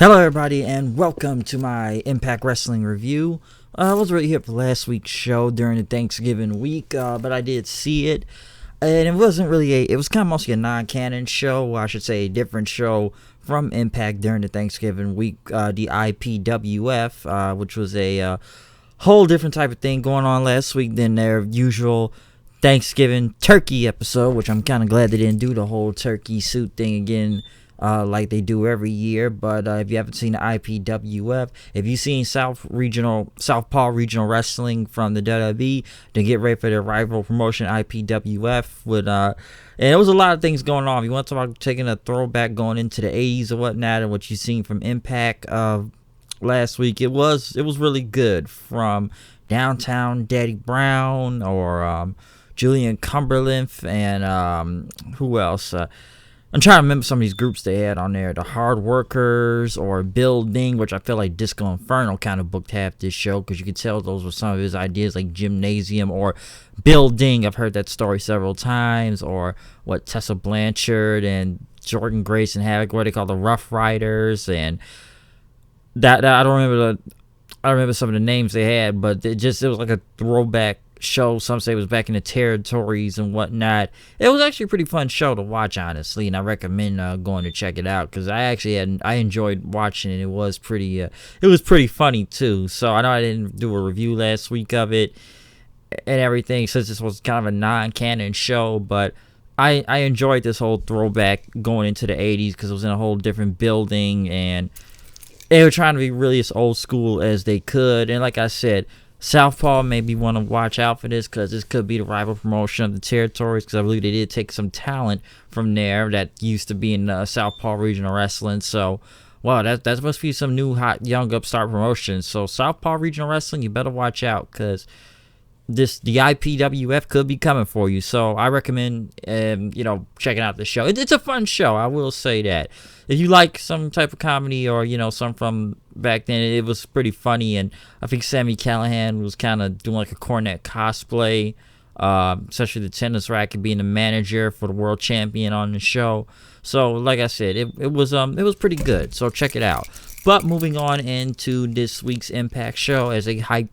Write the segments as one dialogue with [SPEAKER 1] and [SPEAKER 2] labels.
[SPEAKER 1] Hello everybody and welcome to my Impact Wrestling review. I wasn't really here for last week's show during the Thanksgiving week, but I did see it. And it wasn't really it was kind of mostly a non-canon show, or I should say a different show from Impact during the Thanksgiving week, the IPWF, which was a whole different type of thing going on last week than their usual Thanksgiving turkey episode, which I'm kind of glad they didn't do the whole turkey suit thing again like they do every year. But if you haven't seen the IPWF, if you've seen Southpaw Regional Wrestling from the WWE, then get ready for their rival promotion IPWF. And there was a lot of things going on. If you want to talk about taking a throwback going into the 80s or whatnot, and what you've seen from Impact last week, it was really good. From Downtown Daddy Brown or Julian Cumberland and who else? I'm trying to remember some of these groups they had on there. The Hard Workers or Building, which I feel like Disco Inferno kind of booked half this show, because you could tell those were some of his ideas, like Gymnasium or Building. I've heard that story several times. Or what Tessa Blanchard and Jordan Grace and Havoc, what they call the Rough Riders, and that I don't remember some of the names they had, but it was like a throwback show. Some say it was back in the territories and whatnot. It was actually a pretty fun show to watch, honestly, and I recommend going to check it out, because I enjoyed watching it. It was pretty funny too. So I know I didn't do a review last week of it and everything, since this was kind of a non-canon show, but I enjoyed this whole throwback going into the 80s, because it was in a whole different building and they were trying to be really as old school as they could. And like I said, Southpaw maybe want to watch out for this, because this could be the rival promotion of the territories, because I believe they did take some talent from there that used to be in Southpaw Regional Wrestling. So, wow, that must be some new hot young upstart promotion. So Southpaw Regional Wrestling, you better watch out, because the IPWF could be coming for you. So I recommend checking out the show. It's a fun show, I will say that. If you like some type of comedy, or some from back then, it was pretty funny. And I think Sami Callihan was kind of doing like a Cornette cosplay, especially the tennis racket, being the manager for the world champion on the show. So like I said, it was pretty good. So check it out. But moving on into this week's Impact show, as they hyped,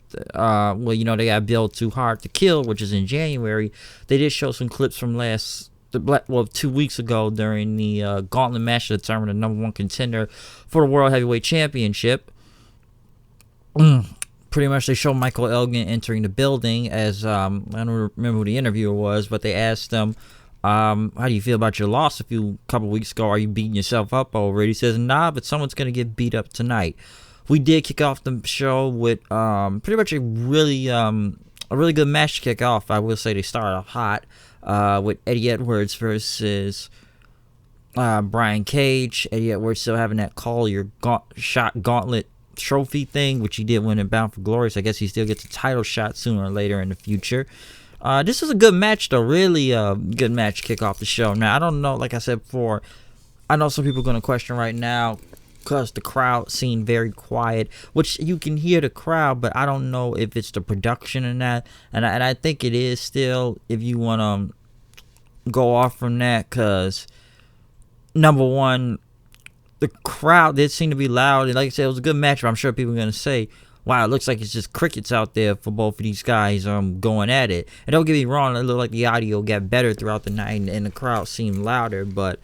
[SPEAKER 1] they got billed to Hard to Kill, which is in January. They did show some clips from 2 weeks ago during the gauntlet match to determine the number one contender for the World Heavyweight Championship. Pretty much they showed Michael Elgin entering the building as, I don't remember who the interviewer was, but they asked him, how do you feel about your loss a couple weeks ago? Are you beating yourself up over it? He says, nah, but someone's going to get beat up tonight. We did kick off the show with pretty much a really good match to kick off. I will say they started off hot with Eddie Edwards versus Brian Cage. Eddie Edwards still having that call your shot gauntlet trophy thing, which he did win in Bound for Glory. So I guess he still gets a title shot sooner or later in the future. This was a good match, though. Really good match to kick off the show. Now, I don't know, like I said before, I know some people are going to question right now, because the crowd seemed very quiet, which you can hear the crowd, but I don't know if it's the production or not. And I think it is still, if you want to go off from that, because, number one, the crowd did seem to be loud. And like I said, it was a good match, but I'm sure people are going to say, wow, it looks like it's just crickets out there for both of these guys going at it. And don't get me wrong, it looked like the audio got better throughout the night and the crowd seemed louder. But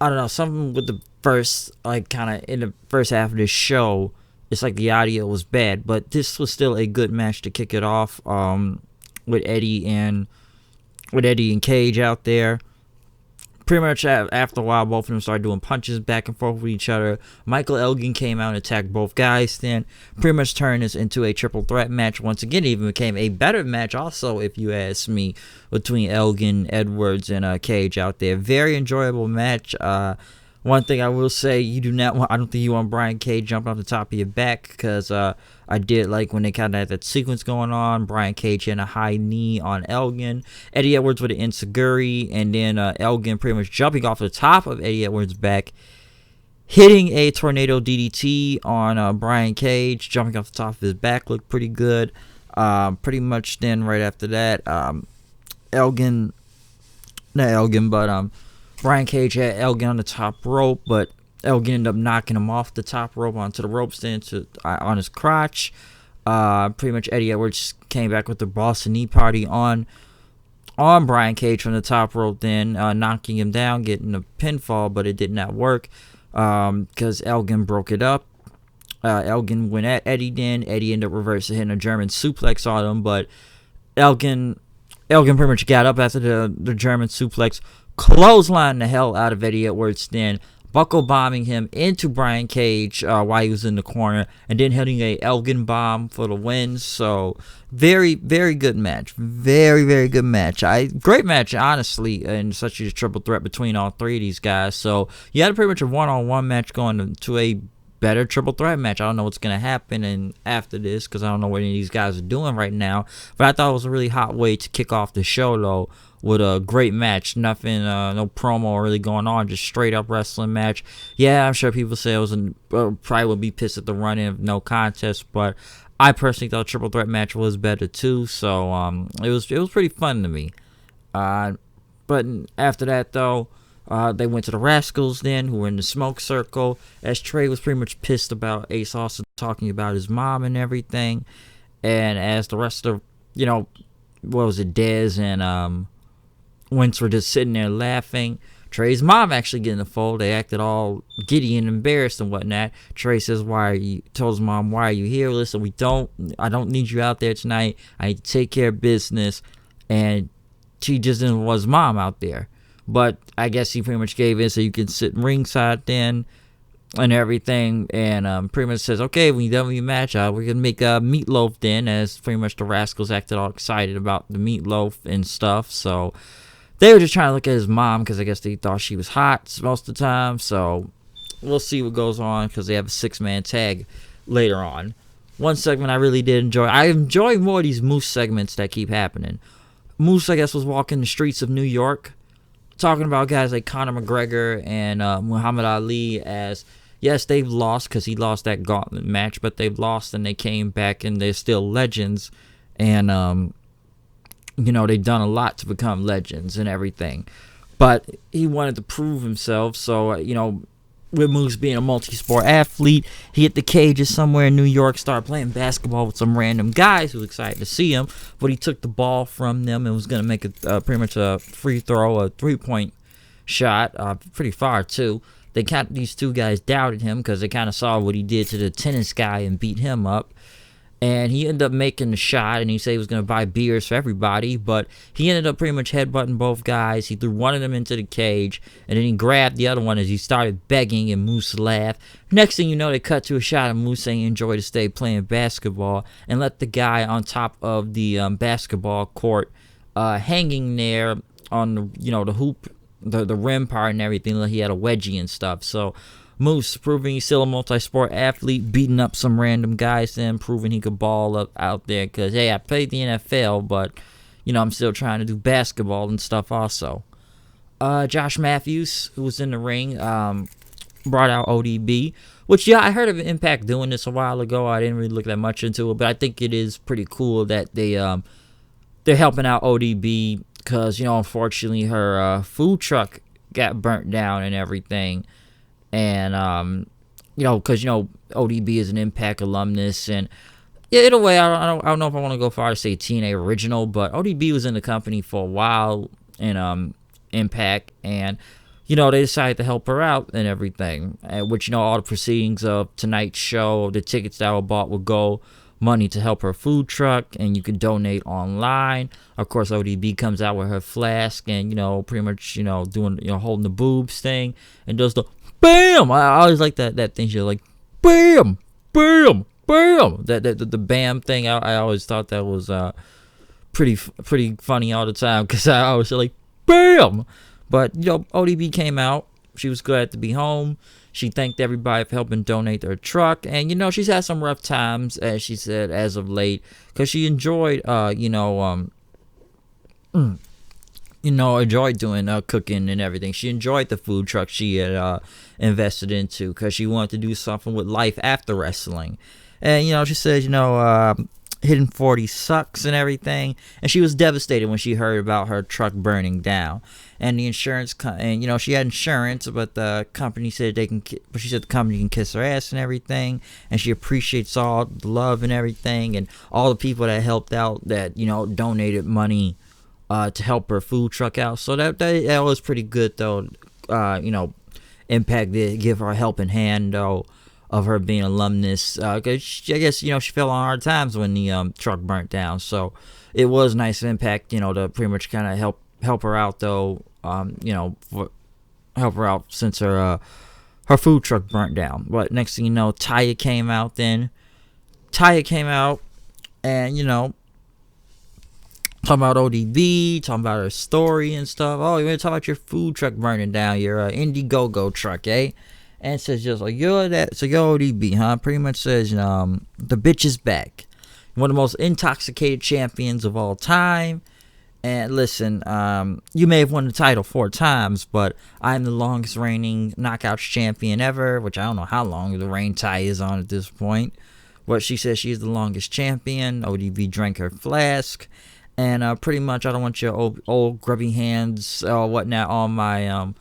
[SPEAKER 1] I don't know, something with the first, in the first half of this show, it's like the audio was bad. But this was still a good match to kick it off with Eddie and Cage out there. Pretty much after a while, both of them started doing punches back and forth with each other. Michael Elgin came out and attacked both guys, then pretty much turned this into a triple threat match. Once again, it even became a better match also, if you ask me, between Elgin, Edwards, and Cage out there. Very enjoyable match. One thing I will say, I don't think you want Brian Cage jumping off the top of your back, because I did like when they kind of had that sequence going on. Brian Cage hitting a high knee on Elgin, Eddie Edwards with an enziguri, and then Elgin pretty much jumping off the top of Eddie Edwards' back, hitting a tornado DDT on Brian Cage, jumping off the top of his back. Looked pretty good. Pretty much then right after that, Brian Cage had Elgin on the top rope, but Elgin ended up knocking him off the top rope onto the rope stand on his crotch. Pretty much Eddie Edwards came back with the Boston Knee Party on Brian Cage from the top rope, then knocking him down, getting a pinfall, but it did not work because Elgin broke it up. Elgin went at Eddie then. Eddie ended up reversing, hitting a German suplex on him, but Elgin pretty much got up after the German suplex, clotheslined the hell out of Eddie Edwards, then buckle bombing him into Brian Cage while he was in the corner, and then hitting a Elgin bomb for the win. So very, very good match. Very, very good match. Great match, honestly, and such a triple threat between all three of these guys. So you had pretty much a one-on-one match going to a better triple threat match. I don't know what's going to happen after this because I don't know what any of these guys are doing right now. But I thought it was a really hot way to kick off the show, though, with a great match. Nothing, no promo really going on, just straight up wrestling match. Yeah, I'm sure people say it was probably would be pissed at the run-in of no contest, but I personally thought the triple threat match was better too. So it was pretty fun to me. But after that, though, they went to the Rascals then, who were in the smoke circle, as Trey was pretty much pissed about Ace Austin talking about his mom and everything. And as the rest of, what was it, Dez and Wentz were just sitting there laughing, Trey's mom actually get in the fold. They acted all giddy and embarrassed and whatnot. Trey says, told his mom, why are you here? Listen, I don't need you out there tonight. I need to take care of business. And she just didn't want his mom out there. But I guess he pretty much gave in so you can sit ringside then and everything. And pretty much says, okay, when you're done with your match, we're going to make a meatloaf then, as pretty much the Rascals acted all excited about the meatloaf and stuff. So they were just trying to look at his mom because I guess they thought she was hot most of the time. So we'll see what goes on because they have a 6-man tag later on. One segment I really did enjoy. I enjoy more of these Moose segments that keep happening. Moose, I guess, was walking the streets of New York, talking about guys like Conor McGregor and Muhammad Ali as, yes, they've lost because he lost that gauntlet match, but they've lost and they came back and they're still legends. And, they've done a lot to become legends and everything. But he wanted to prove himself. So, with Moose being a multi-sport athlete, he hit the cages somewhere in New York, started playing basketball with some random guys who was excited to see him, but he took the ball from them and was going to make it pretty much a free throw, a three-point shot, pretty far too. These two guys doubted him because they kind of saw what he did to the tennis guy and beat him up. And he ended up making the shot, and he said he was going to buy beers for everybody, but he ended up pretty much headbutting both guys. He threw one of them into the cage, and then he grabbed the other one as he started begging, and Moose laughed. Next thing you know, they cut to a shot of Moose saying he enjoyed to stay playing basketball, and let the guy on top of the basketball court hanging there on the hoop, the rim part and everything. Like he had a wedgie and stuff. So Moose proving he's still a multi-sport athlete, beating up some random guys, then proving he could ball up out there. Because, hey, I played the NFL, but, I'm still trying to do basketball and stuff also. Josh Matthews, who was in the ring, brought out ODB. Which, I heard of Impact doing this a while ago. I didn't really look that much into it, but I think it is pretty cool that they're helping out ODB. Because, unfortunately, her food truck got burnt down and everything. And, because, ODB is an Impact alumnus. And, in a way, I don't know if I want to go far to say TNA original, but ODB was in the company for a while in Impact. And, they decided to help her out and everything. Which, all the proceedings of tonight's show, the tickets that were bought would go money to help her food truck, and you can donate online. Of course, ODB comes out with her flask and, pretty much, doing, holding the boobs thing and does the bam. I always like that thing. She's like, bam, bam, bam. The bam thing. I always thought that was pretty funny all the time because I always say like, bam. But ODB came out. She was glad to be home. She thanked everybody for helping donate her truck, and she's had some rough times, as she said, as of late, because she enjoyed enjoyed doing cooking and everything. She enjoyed the food truck she had invested into because she wanted to do something with life after wrestling. And, she said, hitting 40 sucks and everything, and she was devastated when she heard about her truck burning down. And the insurance and she had insurance, but the company said but she said the company can kiss her ass and everything, and she appreciates all the love and everything, and all the people that helped out, that donated money to help her food truck out. So that was pretty good though. Impact did give her a helping hand though, of her being alumnus, because I guess she fell on hard times when the truck burnt down. So it was nice Impact, to pretty much kind of help her out though, help her out since her food truck burnt down. But next thing you know, Taya came out, and talking about ODB, talking about her story and stuff. Oh, you want to talk about your food truck burning down, your Indiegogo truck, eh? And it says just like, you're ODB, huh? Pretty much says, the bitch is back. One of the most intoxicated champions of all time. And listen, you may have won the title 4 times, but I'm the longest reigning Knockouts champion ever, which I don't know how long the reign tie is on at this point. But she says she's the longest champion. ODB drank her flask. And pretty much, I don't want your old grubby hands or whatnot on my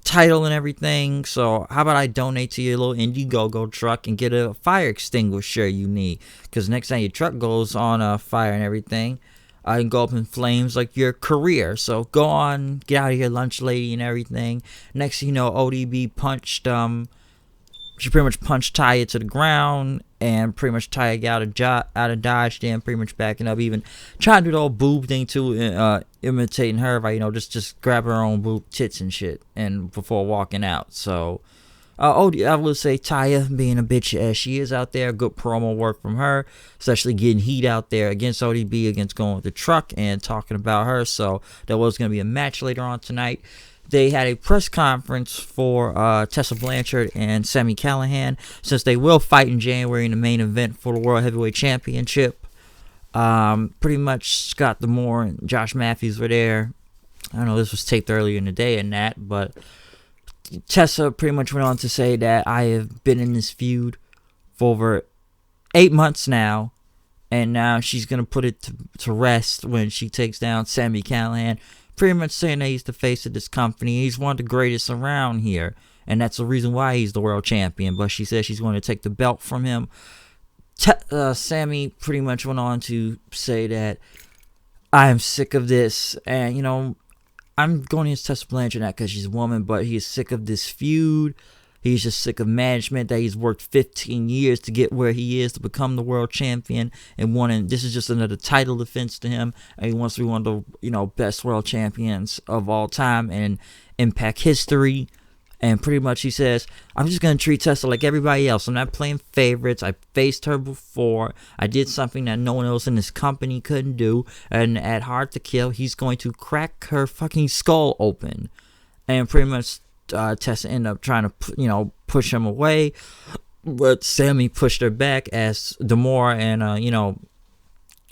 [SPEAKER 1] title and everything. So how about I donate to your little Indiegogo truck and get a fire extinguisher you need? Because next time your truck goes on fire and everything, I can go up in flames like your career. So go on, get out of here, lunch lady and everything. Next thing you know, ODB punched she pretty much punched Taya to the ground, and pretty much Taya got out of dodge, then pretty much backing up, even trying to do the whole boob thing too, imitating her by just grab her own boob tits and shit, and before walking out. So I would say Taya, being a bitch as she is out there, good promo work from her, especially getting heat out there against ODB, against going with the truck and talking about her. So there was going to be a match later on tonight. They had a press conference for Tessa Blanchard and Sami Callihan, since they will fight in January in the main event for the World Heavyweight Championship. Pretty much Scott D'Amore and Josh Matthews were there. I don't know, this was taped earlier in the day and that, but Tessa pretty much went on to say that I have been in this feud for over 8 months now, and now she's going to put it to rest when she takes down Sami Callihan. Pretty much saying that he's the face of this company. He's one of the greatest around here, and that's the reason why he's the world champion. But she says she's going to take the belt from him. Sami pretty much went on to say that I am sick of this, and I'm going against Tessa Blanchard not because she's a woman, but he is sick of this feud. He's just sick of management, that he's worked 15 years to get where he is, to become the world champion, and this is just another title defense to him, and he wants to be one of the best world champions of all time and Impact history. And pretty much he says, I'm just going to treat Tessa like everybody else. I'm not playing favorites. I faced her before. I did something that no one else in this company couldn't do, and at Hard to Kill, he's going to crack her fucking skull open. And pretty much Tessa ended up trying to, push him away, but Sami pushed her back as D'Amore and,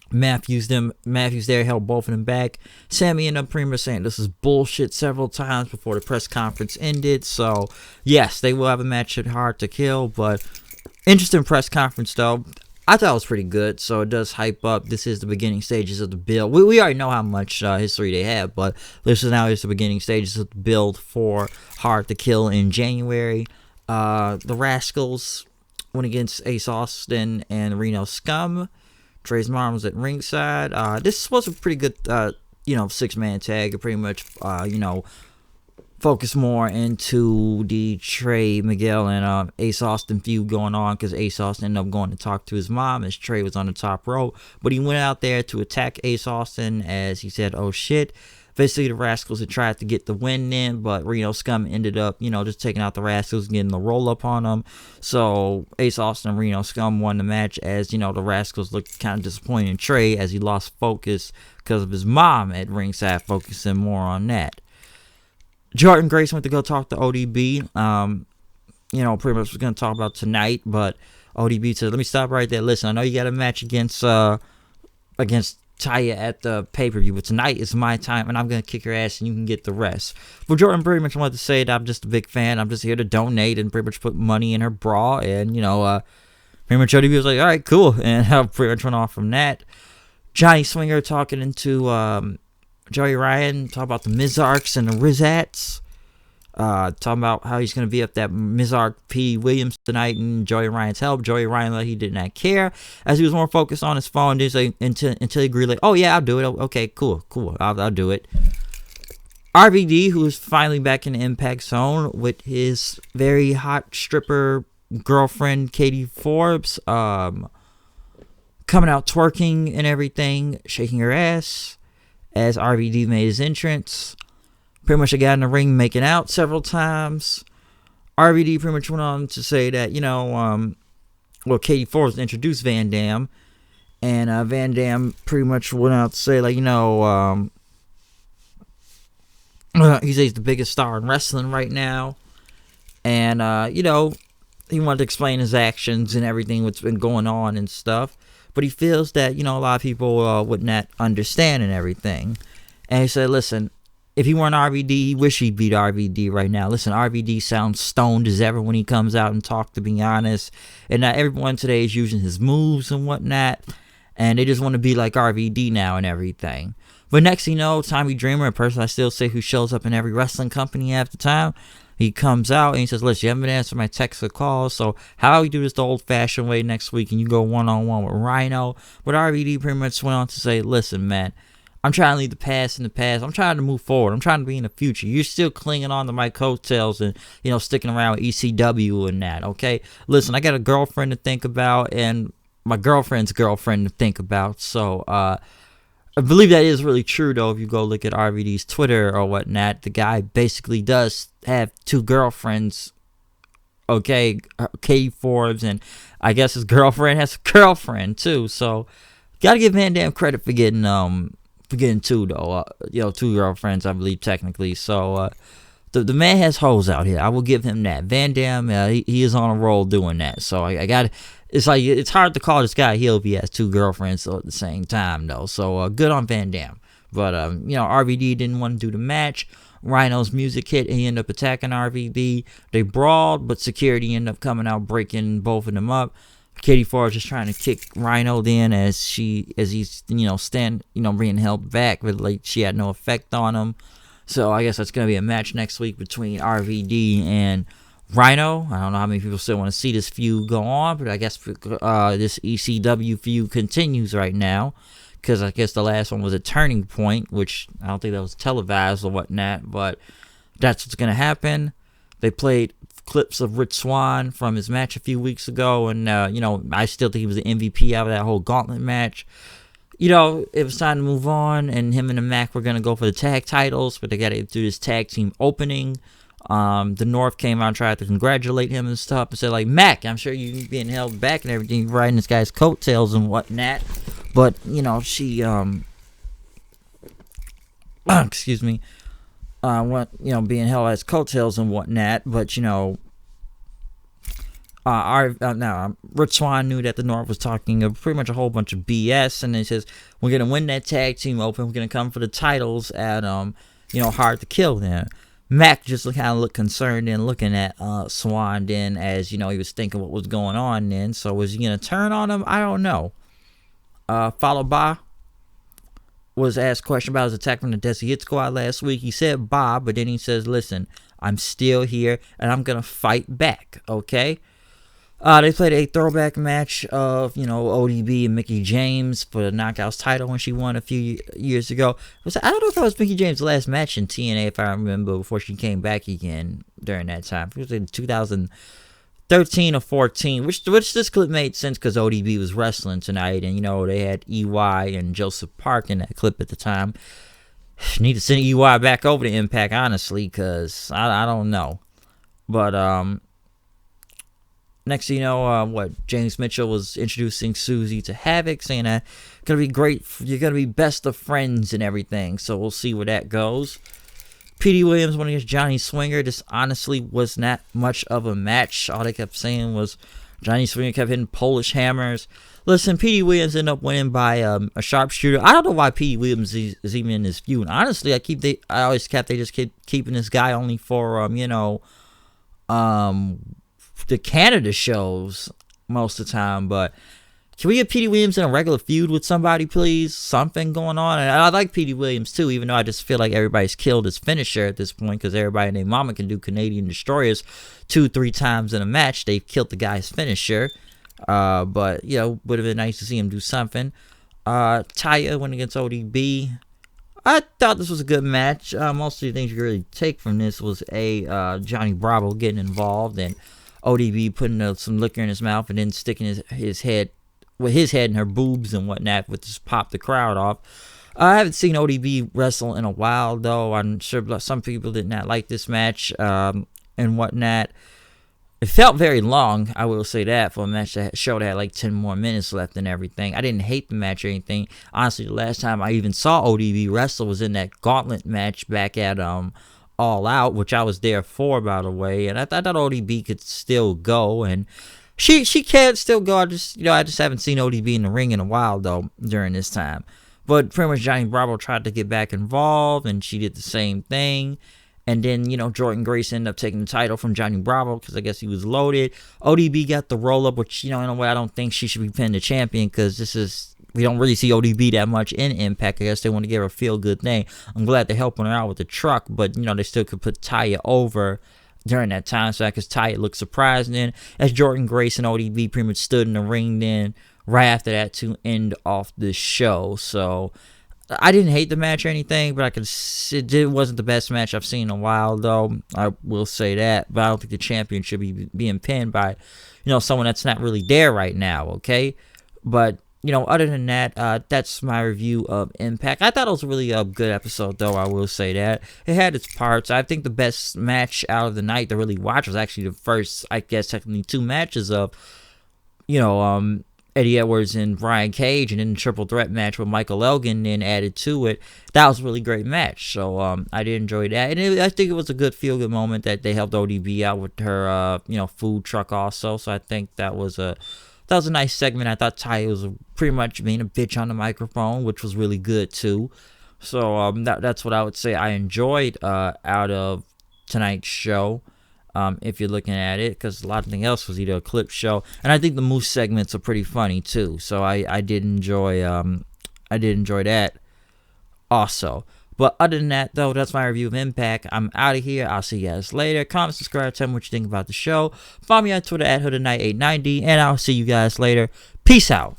[SPEAKER 1] Matthews there held both of them back. Sami ended up pretty much saying this is bullshit several times before the press conference ended. So, yes, they will have a match at Hard to Kill, but interesting press conference, though. I thought it was pretty good, so it does hype up. This is the beginning stages of the build. We already know how much history they have, but this is now just the beginning stages of the build for Hard to Kill in January. The Rascals went against Ace Austin and Reno Scum. Trey's mom was at ringside. This was a pretty good, 6-man tag. It pretty much, focus more into the Trey Miguel and Ace Austin feud going on, because Ace Austin ended up going to talk to his mom as Trey was on the top rope, but he went out there to attack Ace Austin as he said, oh shit. Basically, the Rascals had tried to get the win in, but Reno Scum ended up, just taking out the Rascals and getting the roll up on them. So Ace Austin and Reno Scum won the match, as the Rascals looked kind of disappointed in Trey as he lost focus because of his mom at ringside, focusing more on that. Jordan Grace went to go talk to ODB. Pretty much was going to talk about tonight, but ODB said, let me stop right there. Listen, I know you got a match against Taya at the pay-per-view, but tonight is my time, and I'm going to kick your ass, and you can get the rest. But Jordan pretty much wanted to say that I'm just a big fan. I'm just here to donate and pretty much put money in her bra, and, pretty much ODB was like, all right, cool, and I pretty much went off from that. Johnny Swinger talking into Joey Ryan, talking about the Mizarks and the Rizats. Talking about how he's going to be up that Mizark P. Williams tonight and Joey Ryan's help. Joey Ryan, like, he did not care, as he was more focused on his phone until he agreed, like, oh yeah, I'll do it. Okay, cool, I'll do it. RVD, who is finally back in the Impact Zone with his very hot stripper girlfriend Katie Forbes, coming out twerking and everything, shaking her ass as RVD made his entrance. Pretty much they got in the ring making out several times. RVD pretty much went on to say that, Katie Forbes introduced Van Dam. And Van Dam pretty much went out to say, like, he's the biggest star in wrestling right now. And, he wanted to explain his actions and everything what's been going on and stuff. But he feels that, a lot of people would not understand and everything. And he said, listen, if he weren't RVD, he wish he beat RVD right now. Listen, RVD sounds stoned as ever when he comes out and talks, to be honest. And not everyone today is using his moves and whatnot. And they just want to be like RVD now and everything. But next thing you know, Tommy Dreamer, a person I still say who shows up in every wrestling company half the time, he comes out and he says, listen, you haven't been answering my texts or calls, so how about we do this the old-fashioned way next week and you go one-on-one with Rhino? But RVD pretty much went on to say, listen, man, I'm trying to leave the past in the past. I'm trying to move forward. I'm trying to be in the future. You're still clinging on to my coattails and, sticking around with ECW and that, okay? Listen, I got a girlfriend to think about and my girlfriend's girlfriend to think about. So, I believe that is really true, though, if you go look at RVD's Twitter or whatnot. The guy basically does have two girlfriends, okay? Katie Forbes, and I guess his girlfriend has a girlfriend, too. So, gotta give Van Dam credit for getting two, though. Two girlfriends, I believe, technically. So, the man has hoes out here. I will give him that. Van Dam, he is on a roll doing that. So, I got it's hard to call this guy heel if he has two girlfriends at the same time, though. So, good on Van Dam. But, RVD didn't want to do the match. Rhino's music hit, and he ended up attacking RVD. They brawled, but security ended up coming out, breaking both of them up. Katie Forbes just trying to kick Rhino then as he's being held back, but like she had no effect on him. So I guess that's gonna be a match next week between RVD and Rhino. I don't know how many people still want to see this feud go on, but I guess this ECW feud continues right now, because I guess the last one was a Turning Point, which I don't think that was televised or whatnot, but that's what's gonna happen. They played clips of Rich Swann from his match a few weeks ago, and I still think he was the MVP out of that whole gauntlet match. It was time to move on, and him and the Mac were gonna go for the tag titles, but they got to do this tag team opening. The North came out and tried to congratulate him and stuff, and said, like, Mac, I'm sure you're being held back and everything, riding this guy's coattails and whatnot. But she excuse me. Being held as coattails and whatnot, but Rich Swann knew that the North was talking of pretty much a whole bunch of BS, and he says, we're gonna win that tag team open, we're gonna come for the titles at Hard to Kill then. Mac just kind of looked concerned and looking at Swann then, as he was thinking what was going on then. So was he gonna turn on him? I don't know. Followed by was asked a question about his attack from the Desi Hit Squad last week. He said Bob, but then he says, listen, I'm still here and I'm going to fight back, okay? They played a throwback match of, ODB and Mickie James for the Knockouts title when she won a few years ago. I don't know if that was Mickie James' last match in TNA, if I remember, before she came back again during that time. It was in 2013 or 14, which this clip made sense because ODB was wrestling tonight, and they had EY and Joseph Park in that clip at the time. Need to send EY back over to Impact, honestly, because I don't know. But next thing you know, James Mitchell was introducing Susie to Havoc, saying that gonna be great, you're gonna be best of friends and everything. So we'll see where that goes. P.D. Williams went against Johnny Swinger. This honestly was not much of a match. All they kept saying was Johnny Swinger kept hitting Polish hammers. Listen, P.D. Williams ended up winning by a sharpshooter. I don't know why P.D. Williams is even in this feud. Honestly, they just keep keeping this guy only for the Canada shows. most of the time. But can we get Petey Williams in a regular feud with somebody, please? Something going on. And I like Petey Williams, too, even though I just feel like everybody's killed his finisher at this point because everybody named Mama can do Canadian Destroyers 2-3 times in a match. They've killed the guy's finisher. But, you know, would have been nice to see him do something. Taya went against ODB. I thought this was a good match. Most of the things you could really take from this was Johnny Bravo getting involved and ODB putting some liquor in his mouth and then sticking his head in her boobs and whatnot, which just popped the crowd off. I haven't seen ODB wrestle in a while, though. I'm sure some people did not like this match and whatnot. It felt very long, I will say that, for a match that showed had like 10 more minutes left and everything. I didn't hate the match or anything. Honestly, the last time I even saw ODB wrestle was in that gauntlet match back at All Out, which I was there for, by the way. And I thought ODB could still go, and she can still go. I just haven't seen ODB in the ring in a while, though, during this time. But pretty much Johnny Bravo tried to get back involved, and she did the same thing. And then, Jordan Grace ended up taking the title from Johnny Bravo because I guess he was loaded. ODB got the roll-up, which, in a way, I don't think she should be pinned the champion because we don't really see ODB that much in Impact. I guess they want to give her a feel-good thing. I'm glad they're helping her out with the truck, but, they still could put Taya over during that time. So I guess Taya looked surprised. And then as Jordan Grace and ODB pretty much stood in the ring then right after that to end off the show. So I didn't hate the match or anything, but it wasn't the best match I've seen in a while, though. I will say that. But I don't think the champion should be being pinned by, someone that's not really there right now, okay? But, other than that, that's my review of Impact. I thought it was a really good episode, though, I will say that. It had its parts. I think the best match out of the night to really watch was actually the first, I guess, technically 2 matches of, Eddie Edwards and Brian Cage, and then the triple threat match with Michael Elgin then added to it. That was a really great match, so I did enjoy that. And I think it was a good feel-good moment that they helped ODB out with her, food truck also. So I think that was a nice segment. I thought Ty was pretty much being a bitch on the microphone, which was really good too. So that's what I would say I enjoyed out of tonight's show. If you're looking at it, because a lot of thing else was either a clip show, and I think the Moose segments are pretty funny too. So I did enjoy that also. But other than that, though, that's my review of Impact. I'm out of here. I'll see you guys later. Comment, subscribe, tell me what you think about the show. Follow me on Twitter at HoodAKnight890, and I'll see you guys later. Peace out.